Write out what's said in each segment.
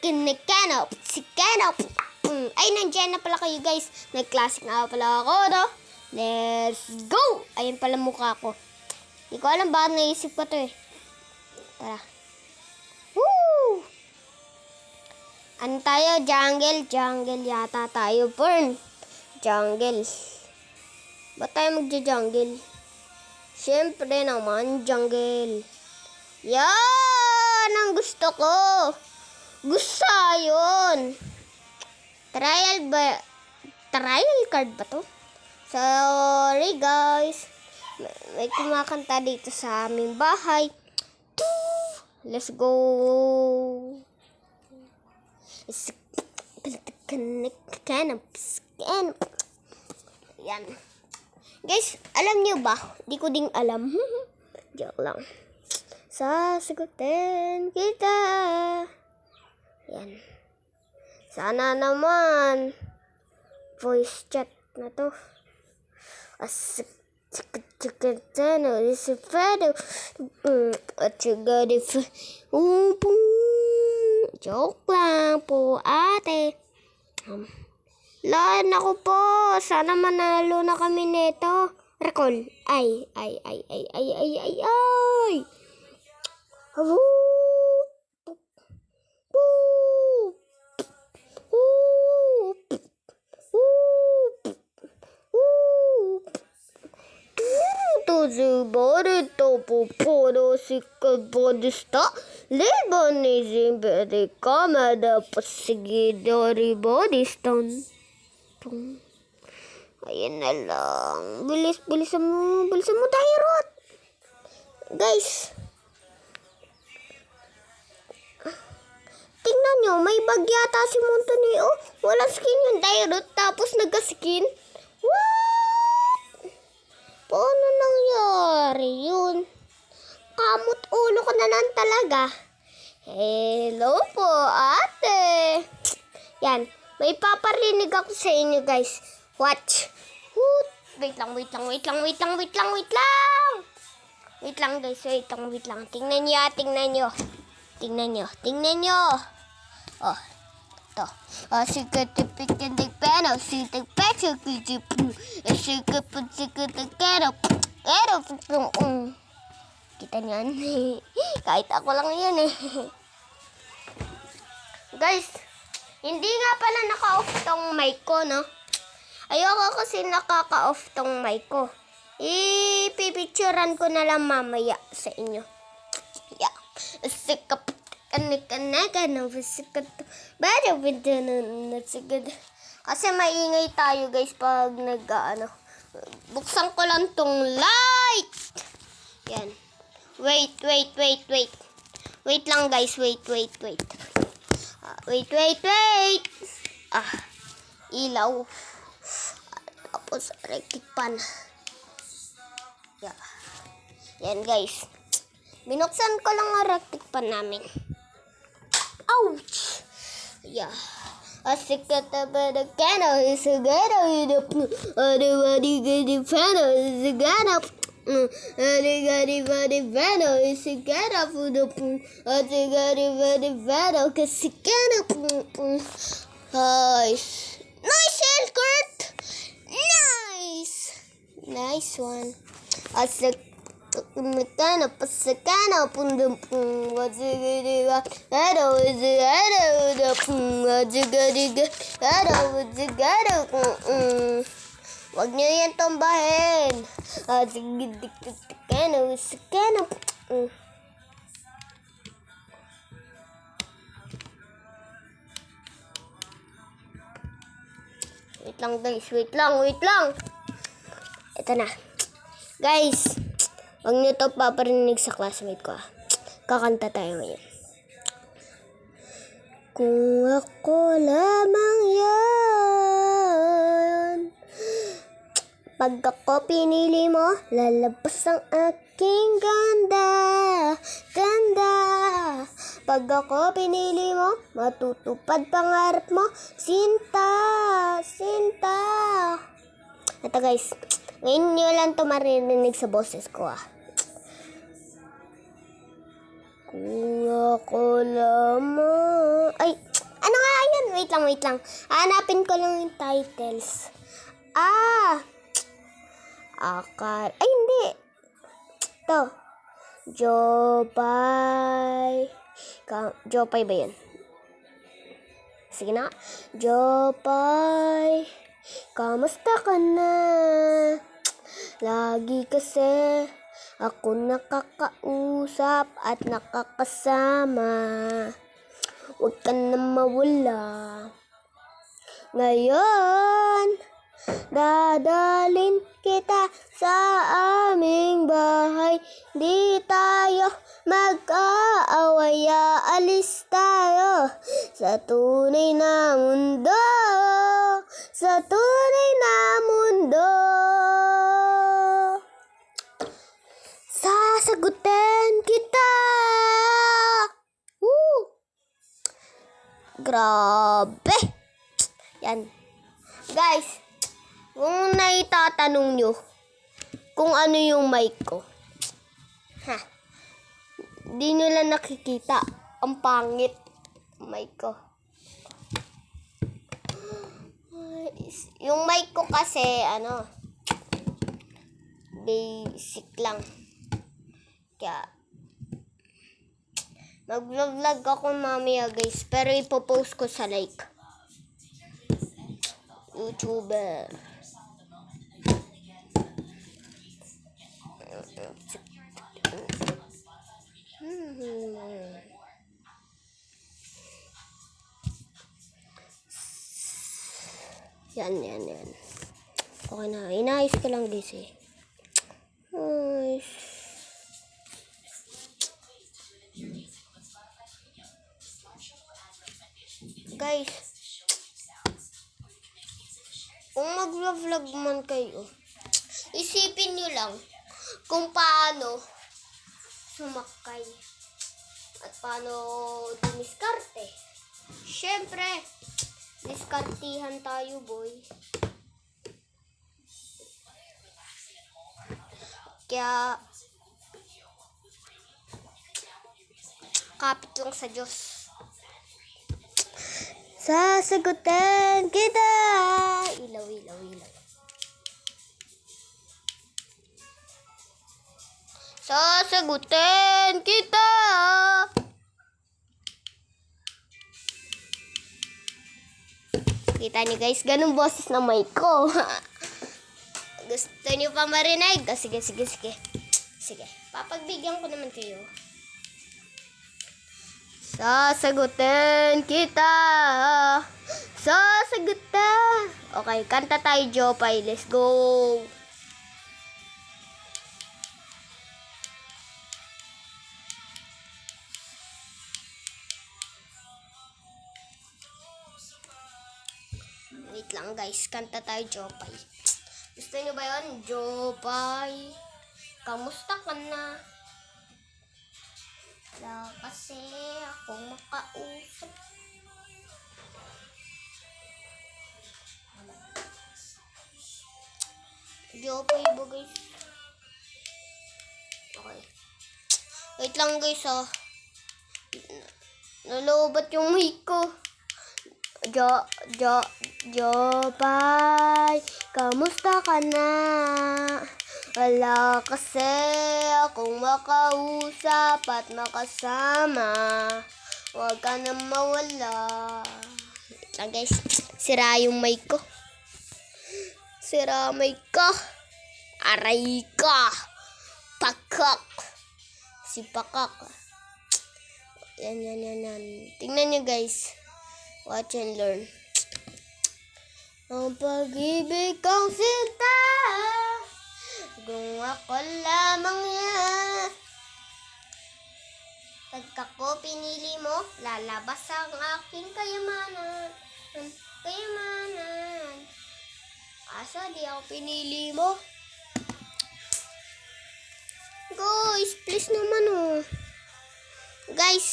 Kano. Ay, nandiyan na pala kayo guys. Nag-classic na pala ako, no? Let's go! Ayun pala mukha ko. Hindi ko alam bakit naisip ko to eh. Tara. Woo! Ano tayo? Jungle? Jungle yata tayo, Fern. Jungle. Ba't tayo magja-jungle? Siyempre naman, jungle. Yan ang gusto ko. Gusto yun. Trial card ba to? Sorry guys. May kumakanta dito sa aming bahay. Let's go. Yan. Guys, alam niyo ba? Di ko ding alam. Joke lang. Sasagutin kita. Yan. Sana naman voice chat na to. Joke lang po, ate. Lahan ako po. Sana manalo na kami neto. Recall. Ay. Zubarito pupuro sikabodista Lebanese beri kamada pasigidori bodistan. Ayan na lang. Bilisan mo tayo, Rot. Guys. Tingnan nyo, may bag yata si Montoni. Oh, wala skin yung Dairot tapos nagka-skin. What? Paano nangyari yun? Kamot ulo ko na lang talaga. Hello po, ate. Yan, may paparinig ako sa inyo, guys. Watch. Wait lang. Wait lang, guys. Wait lang. Tingnan nyo. Oh, to. Sikat pikinig pero sitik pecho kiji. Sikat kero. Kita niyan. Kahit ako lang yun eh. Guys, hindi nga pala naka-off tong mic ko, no? Ayoko kasi nakaka-off tong mic ko. Ipipicturean ko na lang mamaya sa inyo. Yeah. Kasi maingay tayo guys pag buksan ko lang tong light. Yan. Wait. Wait lang guys. Wait. Ilaw. Tapos electric pan. Yeah. Yan guys. Binuksan ko lang ang electric pan namin. Ouch! Yeah. Asikata ba the cano is a gano in the Adivadi gadi fano is a gano. Adigadi fano is a gano for the poo. Adigadi fano kasi gano. Nice. Nice, Kurt! Nice one. Mekano pasakano pundum wazigadiga ado da wazigadiga ado wazigado wag niyo yan tombahin azigidik kano sakano wait lang guys wait lang ito na guys. Huwag niyo ito paparinig sa classmate ko. Kakanta tayo ngayon. Kung ako lamang yan, pag ako pinili mo, lalabas ang aking ganda. Pag ako pinili mo, matutupad pangarap mo. Sinta. Ito guys, ngayon nyo lang ito maririnig sa boses ko Kung ako lamang... Ay! wait lang. Hanapin ko lang yung titles. Ah! Ay, hindi. Ito. Jopay. Jopay ba yan? Sige na. Jopay. Kamusta ka na? Lagi kasi ako nakakausap at nakakasama. Huwag ka na mawala. Ngayon, dadalin kita sa aming bahay. Di tayo mag-aaway, alis tayo sa tunay na mundo. Sa tunay na mundo. Sasagutin kita. Woo! Grabe. Yan. Guys, kung naitatanong nyo kung ano yung mic ko, di nyo lang nakikita. Ang pangit mic ko. Yung mic ko kasi, basic lang. Kaya, mag-vlog ako mamaya guys, pero ipopost ko sa YouTuber. Yan. Okay na, inayos ko lang guys eh. Guys, kung mag-vlog man kayo, isipin nyo lang kung paano sumakay at paano dumiskarte. Syempre, diskartihan tayo, boy. Kaya, kapit lang sa Diyos. Sasagutin kita. Ilaw. Sasagutin kita. Kita niyo guys, ganun boses na mic ko. Gusto niyo pa marinig? Sige. Papagbigyan ko naman kayo. Sasagutin kita. Sasagutin. Okay, kanta tayo, Jopay. Let's go. Wait lang guys, kanta tayo, Jopay. Gusto niyo ba yun? Jopay, kamusta ka na? Wala kasi akong makausap. Jopay ba guys? Okay. Wait lang guys nalobat yung mic ko. Jopay, kamusta ka na? Wala kasi akong makausap at makasama. Huwag ka na mawala. Guys, sira yung mic ko. Sira mic ko. Aray ka. Pakak. Si Pakak. Yan. Tingnan nyo guys. Watch and learn. Ang pag-ibig kong sinta, kung ako lamang yan. Pagka ko pinili mo, lalabas ang aking kayamanan. Asa di ako pinili mo? Guys, please naman Guys,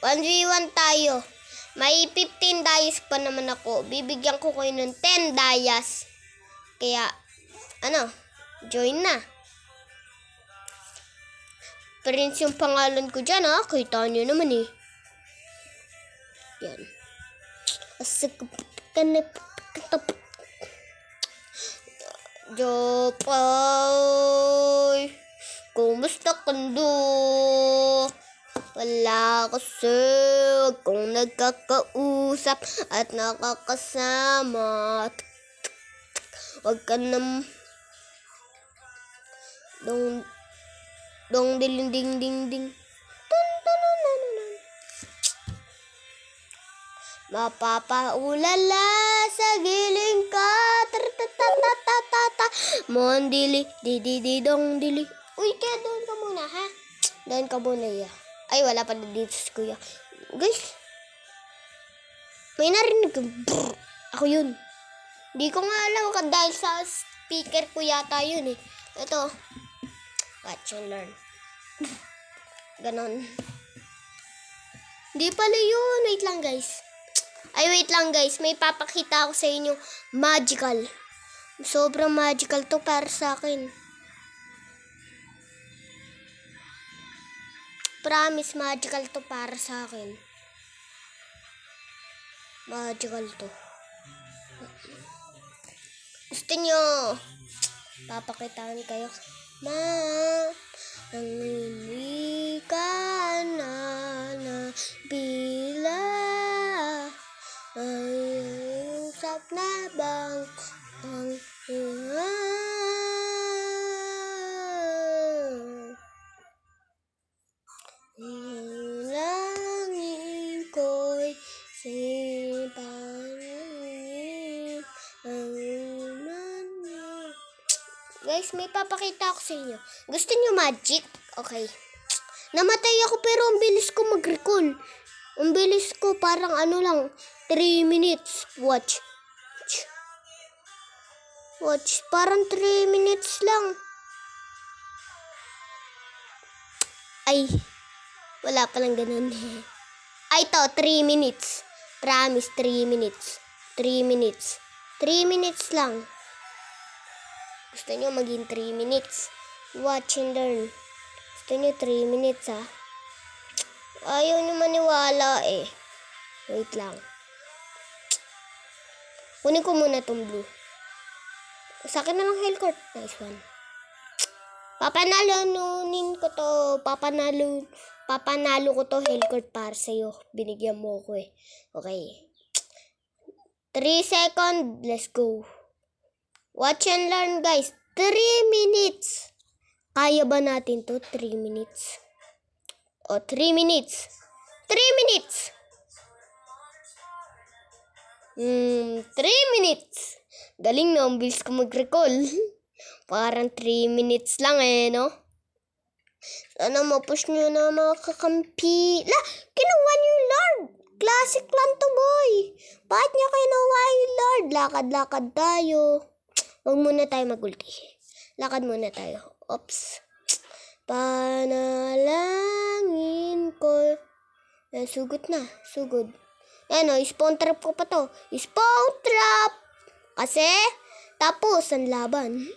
1v1 tayo. May 15 dayas pa naman ako. Bibigyan ko kayo ng 10 dayas. Kaya, join na. Prince yung pangalan ko dyan, Kita nyo naman Yan. Jopay, kumusta ka do? Wala kasi kung nagkakausap at nakakasama. Huwag ka nam dong diling ding ding ding. Mapapaulala sa giling ka. Mondili, di dong dili. Uy, kaya doon ka muna, ha? Doon ka muna, ya. Ay, wala pa dito si kuya. Guys, may narinig ka. Brrr. Ako yun. Di ko nga alam ka dahil sa speaker ko yata yun eh. Ito. Watch and learn. Ganon. Di pala yun. Wait lang, guys. Wait lang, guys. May papakita ako sa inyo. Magical. Sobrang magical to para sa akin. Promise, magical to para sa akin. Magical to. Gusto nyo? Papakitaan kayo. Nangingi ka na bila ay usap na bang ang langit ko'y sipanin ang iman. Guys, may papakita ako sa inyo. Gusto niyo magic? Okay. Namatay ako pero ang bilis ko mag-recall. Ang bilis ko, parang ano lang, 3 minutes. Watch. Watch, parang 3 minutes lang. Ay, wala palang ganun. Ay, to, 3 minutes. Promise, 3 minutes. 3 minutes. 3 minutes lang. Gusto nyo maging 3 minutes? Watch and learn. Gusto nyo 3 minutes, ha? Ayaw nyo maniwala, eh. Wait lang. Kunin ko muna tong blue. Sa akin na lang Hellcourt. Nice one. Papanalunin ko to. Papanalo ko to Hellcourt para sa'yo. Binigyan mo ko eh. Okay. 3 seconds. Let's go. Watch and learn, guys. 3 minutes. Kaya ba natin to? 3 minutes. 3 minutes. 3 minutes. 3 minutes. Galing no, ang bilis ko mag-recall. Parang 3 minutes lang eh, no? Sana mapush nyo na mga kakampi. Kinuha nyo yung Lord. Classic lang to, boy. Bakit nyo kinuha yung Lord? Lakad-lakad tayo. Huwag muna tayo mag-ulti. Lakad muna tayo. Oops. Panalangin ko. Sugod na. Sugod. Ano, spawn trap ko pa to. Spawn trap! Kasi, tapos ang laban.